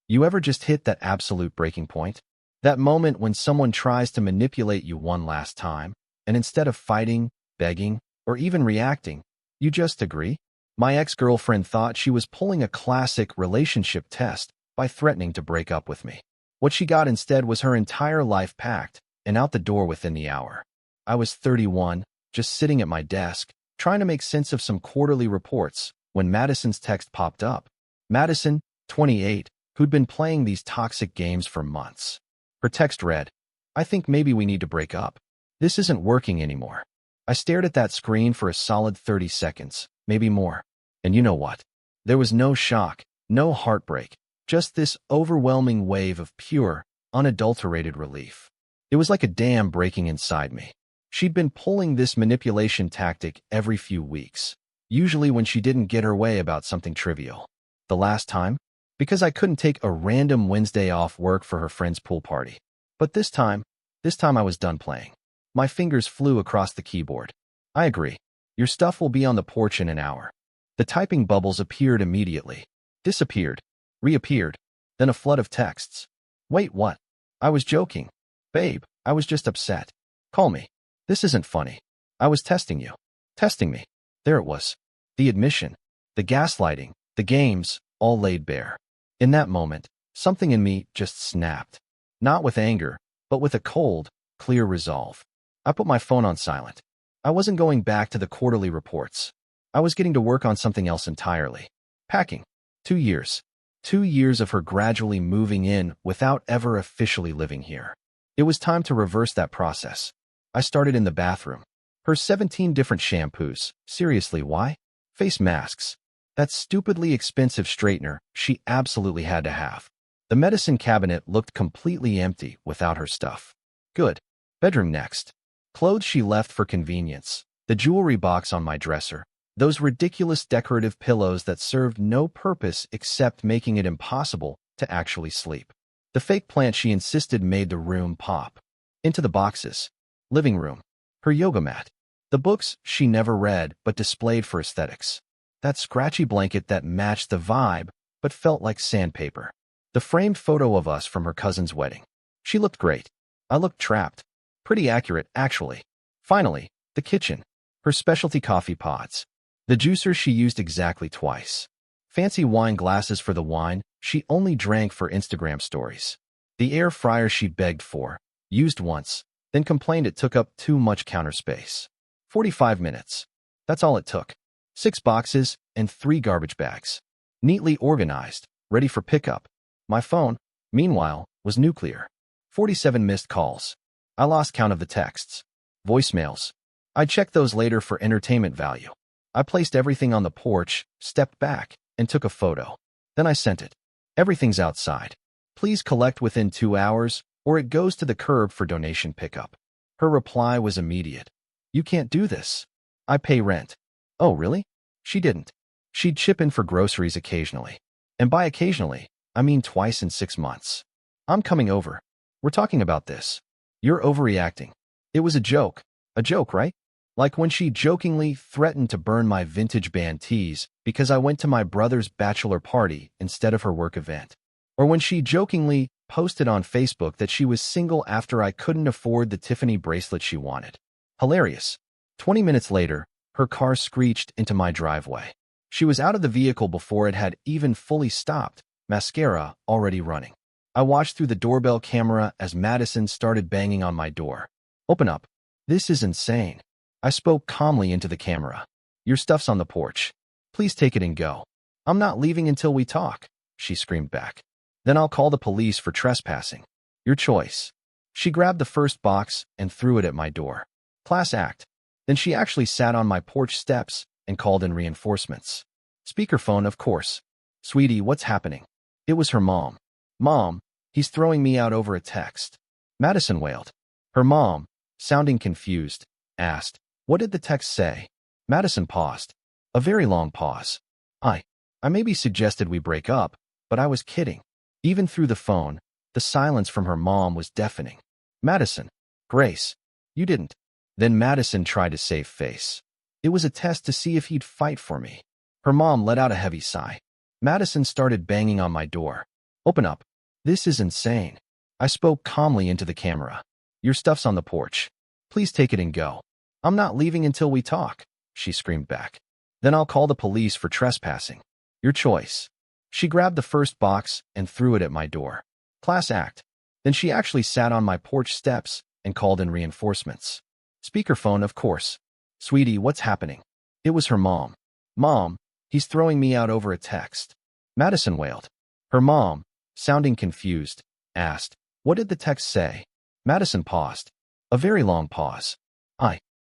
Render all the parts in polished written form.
You ever just hit that absolute breaking point? That moment when someone tries to manipulate you one last time, and instead of fighting, begging, or even reacting, you just agree? My ex-girlfriend thought she was pulling a classic relationship test by threatening to break up with me. What she got instead was her entire life packed and out the door within the hour. I was 31, just sitting at my desk, trying to make sense of some quarterly reports, when Madison's text popped up. Madison, 28, who'd been playing these toxic games for months. Her text read, "I think maybe we need to break up. This isn't working anymore." I stared at that screen for a solid 30 seconds, maybe more. And you know what? There was no shock, no heartbreak, just this overwhelming wave of pure, unadulterated relief. It was like a dam breaking inside me. She'd been pulling this manipulation tactic every few weeks, usually when she didn't get her way about something trivial. The last time? Because I couldn't take a random Wednesday off work for her friend's pool party. But this time I was done playing. My fingers flew across the keyboard. "I agree. Your stuff will be on the porch in an hour." The typing bubbles appeared immediately, disappeared, reappeared, then a flood of texts. "Wait, what?" I was joking. "Babe, I was just upset. Call me. This isn't funny. I was testing you." Testing me. There it was. The admission, the gaslighting, the games, all laid bare. In that moment, something in me just snapped. Not with anger, but with a cold, clear resolve. I put my phone on silent. I wasn't going back to the quarterly reports. I was getting to work on something else entirely. Packing. 2 years. 2 years of her gradually moving in without ever officially living here. It was time to reverse that process. I started in the bathroom. Her 17 different shampoos. Seriously, why? Face masks. That stupidly expensive straightener she absolutely had to have. The medicine cabinet looked completely empty without her stuff. Good. Bedroom next. Clothes she left for convenience. The jewelry box on my dresser. Those ridiculous decorative pillows that served no purpose except making it impossible to actually sleep. The fake plant she insisted made the room pop. Into the boxes. Living room. Her yoga mat. The books she never read but displayed for aesthetics. That scratchy blanket that matched the vibe but felt like sandpaper. The framed photo of us from her cousin's wedding. She looked great. I looked trapped. Pretty accurate, actually. Finally, the kitchen. Her specialty coffee pods. The juicer she used exactly twice. Fancy wine glasses for the wine she only drank for Instagram stories. The air fryer she begged for, used once, then complained it took up too much counter space. 45 minutes. That's all it took. 6 boxes and 3 garbage bags. Neatly organized, ready for pickup. My phone, meanwhile, was nuclear. 47 missed calls. I lost count of the texts. Voicemails. I checked those later for entertainment value. I placed everything on the porch, stepped back, and took a photo. Then I sent it. "Everything's outside. Please collect within 2 hours, or it goes to the curb for donation pickup." Her reply was immediate. "You can't do this. I pay rent." Oh, really? She didn't. She'd chip in for groceries occasionally. And by occasionally, I mean twice in 6 months. "I'm coming over. We're talking about this. You're overreacting." It was a joke. A joke, right? Like when she jokingly threatened to burn my vintage band tees because I went to my brother's bachelor party instead of her work event. Or when she jokingly posted on Facebook that she was single after I couldn't afford the Tiffany bracelet she wanted. Hilarious. 20 minutes later, her car screeched into my driveway. She was out of the vehicle before it had even fully stopped, mascara already running. I watched through the doorbell camera as Madison started banging on my door. "Open up. This is insane." I spoke calmly into the camera. "Your stuff's on the porch. Please take it and go." "I'm not leaving until we talk," she screamed back. "Then I'll call the police for trespassing." "Your choice." She grabbed the first box and threw it at my door. Class act. Then she actually sat on my porch steps and called in reinforcements. Speakerphone, of course. "Sweetie, what's happening?" It was her mom. "Mom, he's throwing me out over a text." Madison wailed. Her mom, sounding confused, asked, "What did the text say?" Madison paused. A very long pause. I maybe suggested we break up, but I was kidding. Even through the phone, the silence from her mom was deafening. "Madison. Grace. You didn't." Then Madison tried to save face. It was a test to see if he'd fight for me. Her mom let out a heavy sigh. Madison started banging on my door. Open up. This is insane. I spoke calmly into the camera. Your stuff's on the porch. Please take it and go. I'm not leaving until we talk, she screamed back. Then I'll call the police for trespassing. Your choice. She grabbed the first box and threw it at my door. Class act. Then she actually sat on my porch steps and called in reinforcements. Speakerphone, of course. Sweetie, what's happening? It was her mom. Mom, he's throwing me out over a text. Madison wailed. Her mom, sounding confused, asked, what did the text say? Madison paused. A very long pause.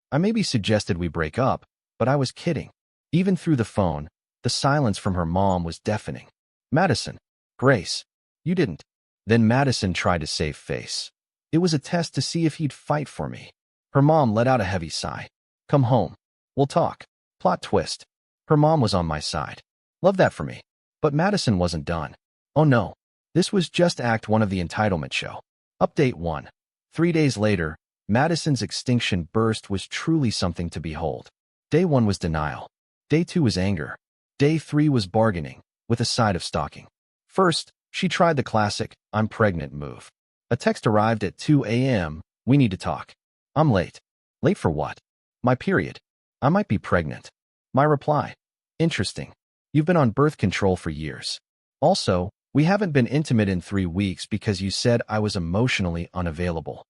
I maybe suggested we break up, but I was kidding. Even through the phone, the silence from her mom was deafening. Madison. Grace. You didn't. Then Madison tried to save face. It was a test to see if he'd fight for me. Her mom let out a heavy sigh. Come home. We'll talk. Plot twist. Her mom was on my side. Love that for me. But Madison wasn't done. Oh no. This was just Act 1 of the entitlement show. Update 1. 3 days later, Madison's extinction burst was truly something to behold. Day 1 was denial. Day 2 was anger. Day 3 was bargaining, with a side of stalking. First, she tried the classic, I'm pregnant move. A text arrived at 2 a.m., we need to talk. I'm late. Late for what? My period. I might be pregnant. My reply. Interesting. You've been on birth control for years. Also, we haven't been intimate in 3 weeks because you said I was emotionally unavailable.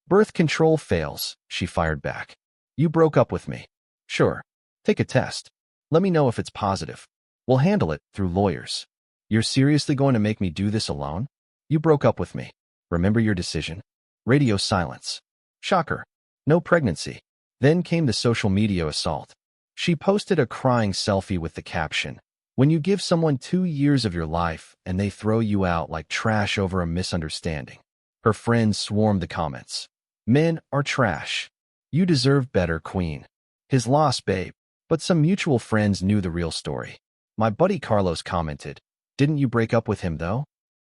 Birth control fails, she fired back. You broke up with me. Sure. Take a test. Let me know if it's positive. We'll handle it through lawyers. You're seriously going to make me do this alone? You broke up with me. Remember your decision? Radio silence. Shocker. No pregnancy. Then came the social media assault. She posted a crying selfie with the caption, when you give someone 2 years of your life and they throw you out like trash over a misunderstanding. Her friends swarmed the comments. Men are trash. You deserve better, queen. His loss, babe. But some mutual friends knew the real story. My buddy Carlos commented, didn't you break up with him though?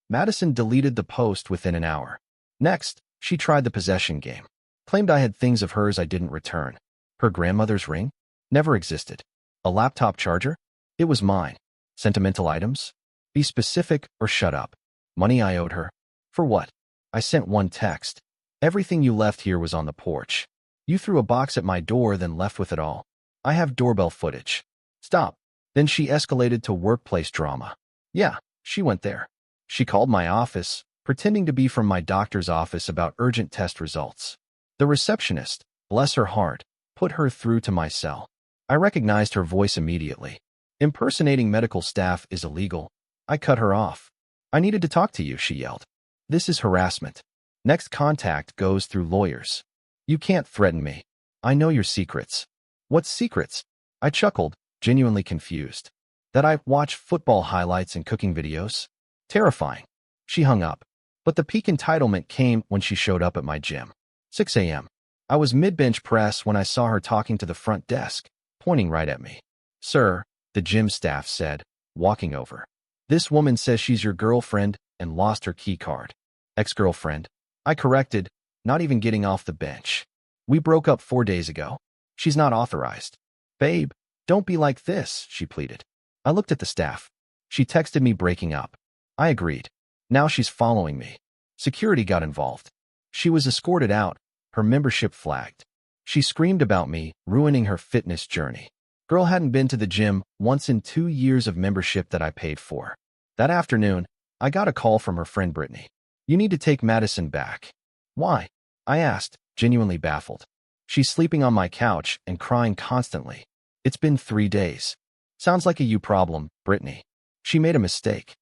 Madison deleted the post within an hour. Next, she tried the possession game. Claimed I had things of hers I didn't return. Her grandmother's ring? Never existed. A laptop charger? It was mine. Sentimental items? Be specific or shut up. Money I owed her. For what? I sent one text. Everything you left here was on the porch. You threw a box at my door, then left with it all. I have doorbell footage. Stop. Then she escalated to workplace drama. Yeah, she went there. She called my office, pretending to be from my doctor's office about urgent test results. The receptionist, bless her heart, put her through to my cell. I recognized her voice immediately. Impersonating medical staff is illegal. I cut her off. I needed to talk to you, she yelled. This is harassment. Next contact goes through lawyers. You can't threaten me. I know your secrets. What secrets? I chuckled, genuinely confused. That I watch football highlights and cooking videos? Terrifying. She hung up. But the peak entitlement came when she showed up at my gym. 6 a.m. I was mid-bench press when I saw her talking to the front desk, pointing right at me. Sir, the gym staff said, walking over. This woman says she's your girlfriend and lost her key card. Ex-girlfriend. I corrected, not even getting off the bench. We broke up 4 days ago. She's not authorized. Babe, don't be like this, she pleaded. I looked at the staff. She texted me breaking up. I agreed. Now she's following me. Security got involved. She was escorted out, her membership flagged. She screamed about me, ruining her fitness journey. Girl hadn't been to the gym once in 2 years of membership that I paid for. That afternoon, I got a call from her friend Brittany. You need to take Madison back. Why? I asked, genuinely baffled. She's sleeping on my couch and crying constantly. It's been 3 days. Sounds like a you problem, Brittany. She made a mistake.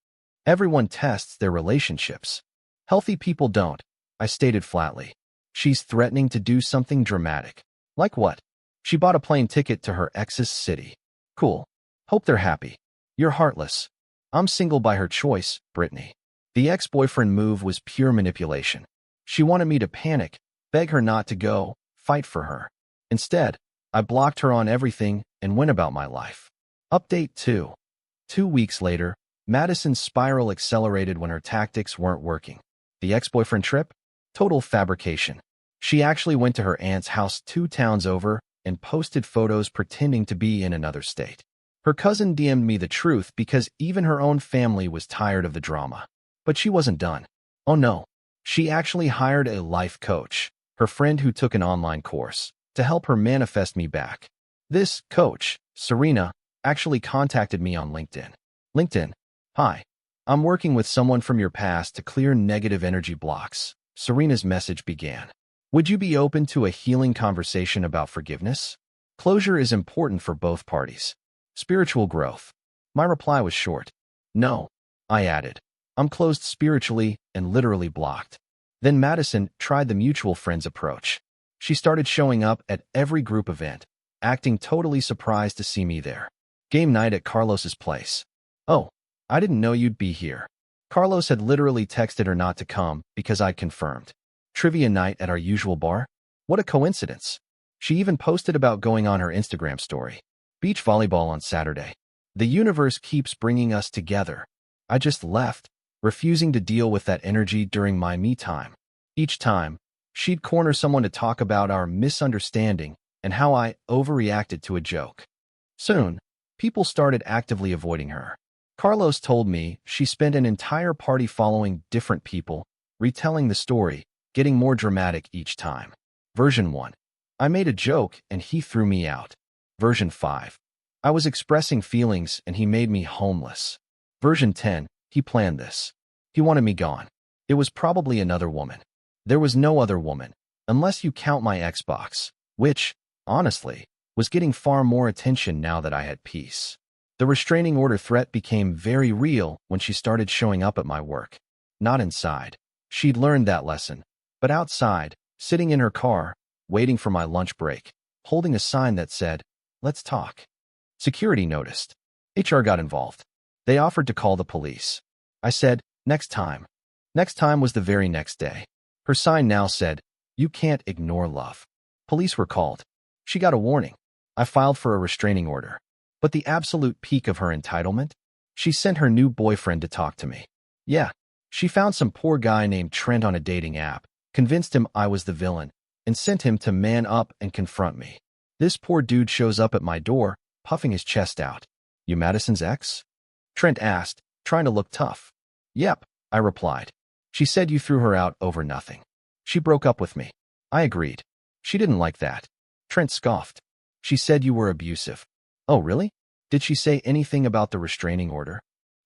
Everyone tests their relationships. Healthy people don't, I stated flatly. She's threatening to do something dramatic. Like what? She bought a plane ticket to her ex's city. Cool. Hope they're happy. You're heartless. I'm single by her choice, Brittany. The ex-boyfriend move was pure manipulation. She wanted me to panic, beg her not to go, fight for her. Instead, I blocked her on everything and went about my life. Update 2. 2 weeks later, Madison's spiral accelerated when her tactics weren't working. The ex-boyfriend trip? Total fabrication. She actually went to her aunt's house 2 towns over and posted photos pretending to be in another state. Her cousin DM'd me the truth because even her own family was tired of the drama. But she wasn't done. Oh no. She actually hired a life coach, her friend who took an online course, to help her manifest me back. This coach, Serena, actually contacted me on LinkedIn. LinkedIn. Hi. I'm working with someone from your past to clear negative energy blocks. Serena's message began. Would you be open to a healing conversation about forgiveness? Closure is important for both parties. Spiritual growth. My reply was short. No. I added. I'm closed spiritually and literally blocked. Then Madison tried the mutual friends approach. She started showing up at every group event, acting totally surprised to see me there. Game night at Carlos's place. Oh, I didn't know you'd be here. Carlos had literally texted her not to come because I'd confirmed. Trivia night at our usual bar? What a coincidence. She even posted about going on her Instagram story. Beach volleyball on Saturday. The universe keeps bringing us together. I just left, refusing to deal with that energy during my me time. Each time, she'd corner someone to talk about our misunderstanding and how I overreacted to a joke. Soon, people started actively avoiding her. Carlos told me she spent an entire party following different people, retelling the story, getting more dramatic each time. Version 1. I made a joke and he threw me out. Version 5. I was expressing feelings and he made me homeless. Version 10. He planned this. He wanted me gone. It was probably another woman. There was no other woman, unless you count my Xbox, which, honestly, was getting far more attention now that I had peace. The restraining order threat became very real when she started showing up at my work. Not inside. She'd learned that lesson. But outside, sitting in her car, waiting for my lunch break, holding a sign that said, "Let's talk." Security noticed. HR got involved. They offered to call the police. I said, next time. Next time was the very next day. Her sign now said, "You can't ignore love." Police were called. She got a warning. I filed for a restraining order. But the absolute peak of her entitlement? She sent her new boyfriend to talk to me. Yeah, she found some poor guy named Trent on a dating app, convinced him I was the villain, and sent him to man up and confront me. This poor dude shows up at my door, puffing his chest out. "You Madison's ex?" Trent asked, trying to look tough. "Yep," I replied. "She said you threw her out over nothing. She broke up with me." I agreed. "She didn't like that." Trent scoffed. "She said you were abusive." "Oh, really? Did she say anything about the restraining order?"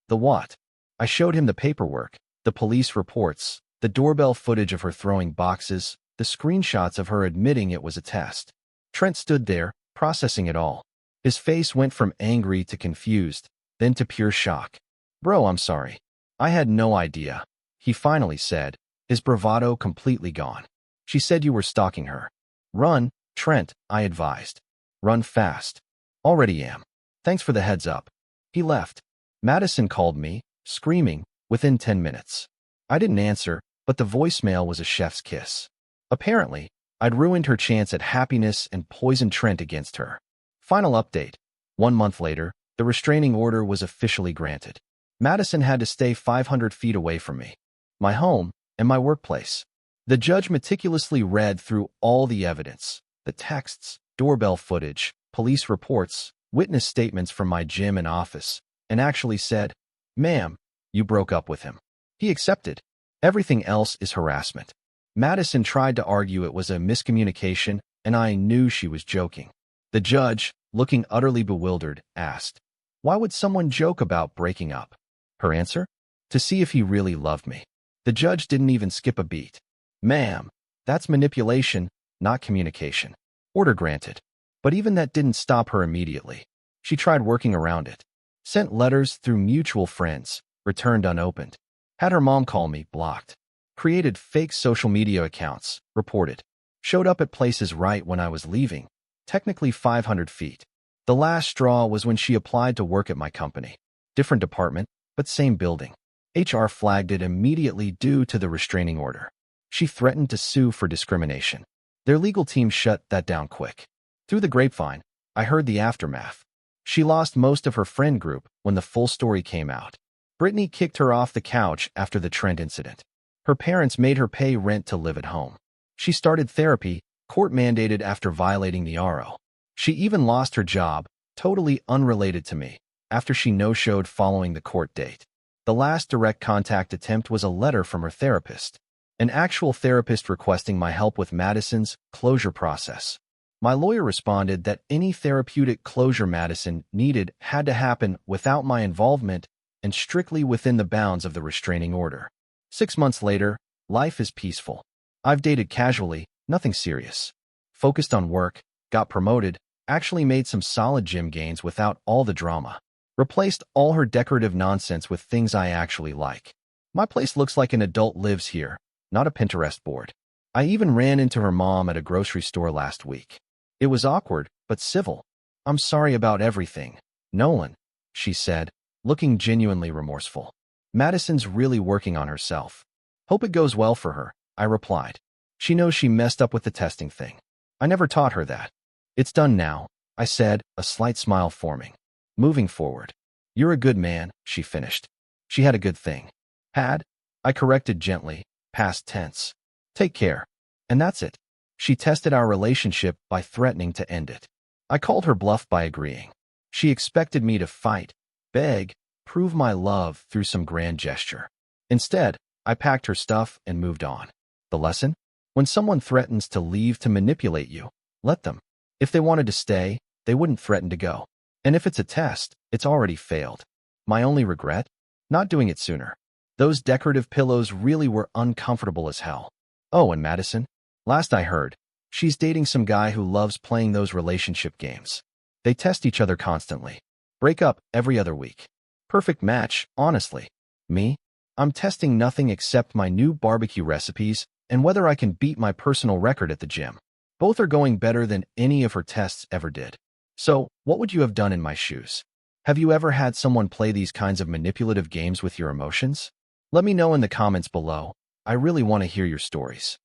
"The what?" I showed him the paperwork, the police reports, the doorbell footage of her throwing boxes, the screenshots of her admitting it was a test. Trent stood there, processing it all. His face went from angry to confused, then to pure shock. "Bro, I'm sorry. I had no idea," he finally said, his bravado completely gone. "She said you were stalking her." "Run, Trent," I advised. "Run fast." "Already am. Thanks for the heads up." He left. Madison called me, screaming, within 10 minutes. I didn't answer, but the voicemail was a chef's kiss. Apparently, I'd ruined her chance at happiness and poisoned Trent against her. Final update. 1 month later, the restraining order was officially granted. Madison had to stay 500 feet away from me, my home, and my workplace. The judge meticulously read through all the evidence, the texts, doorbell footage, police reports, witness statements from my gym and office, and actually said, "Ma'am, you broke up with him." He accepted. Everything else is harassment. Madison tried to argue it was a miscommunication, and I knew she was joking. The judge, looking utterly bewildered, asked, "Why would someone joke about breaking up?" Her answer? "To see if he really loved me." The judge didn't even skip a beat. "Ma'am, that's manipulation, not communication." Order granted. But even that didn't stop her immediately. She tried working around it. Sent letters through mutual friends, returned unopened. Had her mom call me, blocked. Created fake social media accounts, reported. Showed up at places right when I was leaving, technically 500 feet. The last straw was when she applied to work at my company. Different department, but same building. HR flagged it immediately due to the restraining order. She threatened to sue for discrimination. Their legal team shut that down quick. Through the grapevine, I heard the aftermath. She lost most of her friend group when the full story came out. Brittany kicked her off the couch after the Trent incident. Her parents made her pay rent to live at home. She started therapy, court-mandated after violating the RO. She even lost her job, totally unrelated to me, after she no-showed following the court date. The last direct contact attempt was a letter from her therapist, an actual therapist requesting my help with Madison's closure process. My lawyer responded that any therapeutic closure Madison needed had to happen without my involvement and strictly within the bounds of the restraining order. 6 months later, life is peaceful. I've dated casually, nothing serious. Focused on work, got promoted, actually made some solid gym gains without all the drama. Replaced all her decorative nonsense with things I actually like. My place looks like an adult lives here, not a Pinterest board. I even ran into her mom at a grocery store last week. It was awkward, but civil. "I'm sorry about everything, Nolan," she said, looking genuinely remorseful. "Madison's really working on herself. Hope it goes well for her," I replied. "She knows she messed up with the testing thing. I never taught her that." "It's done now," I said, a slight smile forming. "Moving forward." "You're a good man," she finished. "She had a good thing." "Had?" I corrected gently, past tense. "Take care." And that's it. She tested our relationship by threatening to end it. I called her bluff by agreeing. She expected me to fight, beg, prove my love through some grand gesture. Instead, I packed her stuff and moved on. The lesson? When someone threatens to leave to manipulate you, let them. If they wanted to stay, they wouldn't threaten to go. And if it's a test, it's already failed. My only regret? Not doing it sooner. Those decorative pillows really were uncomfortable as hell. Oh, and Madison? Last I heard, she's dating some guy who loves playing those relationship games. They test each other constantly. Break up every other week. Perfect match, honestly. Me? I'm testing nothing except my new barbecue recipes and whether I can beat my personal record at the gym. Both are going better than any of her tests ever did. So, what would you have done in my shoes? Have you ever had someone play these kinds of manipulative games with your emotions? Let me know in the comments below. I really want to hear your stories.